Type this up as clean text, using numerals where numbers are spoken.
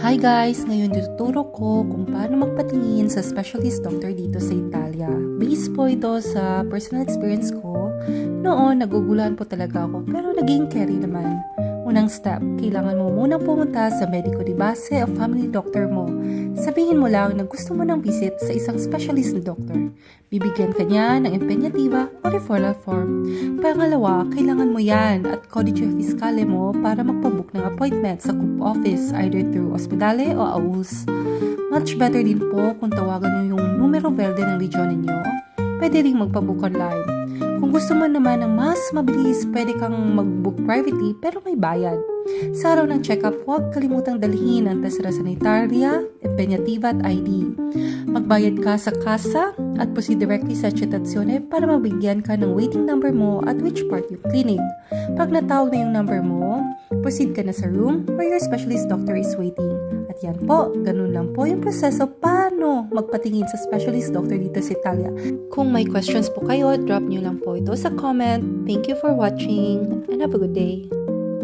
Hi guys! Ngayon tuturo ko kung paano magpatingin sa specialist doctor dito sa Italia. Based po ito sa personal experience ko. Noon, naguguluhan po talaga ako pero naging carry naman. Unang step, kailangan mo munang pumunta sa medico di base o family doctor mo. Sabihin mo lang na gusto mo ng visit sa isang specialist na doctor. Bibigyan ka niya ng impegnativa o referral form. Pangalawa, kailangan mo yan at codice fiscale mo para magpabook ng appointment sa COOP office either through Ospedale o AUS. Much better din po kung tawagan niyo yung numero verde ng region ninyo. Pwede ring magpabook online. Kung gusto mo naman ng mas mabilis, pwede kang mag-book privately pero may bayad. Sa araw ng check-up, huwag kalimutang dalhin ang tessera sanitaria, impegnativa at ID. Magbayad ka sa kasa at proceed directly sa citazione para mabigyan ka ng waiting number mo at which part yung clinic. Pag natawag na yung number mo, proceed ka na sa room where your specialist doctor is waiting. At yan po, ganun lang po yung proseso paano magpatingin sa specialist doctor dito sa Italia. Kung may questions po kayo, drop nyo lang po ito sa comment. Thank you for watching and have a good day.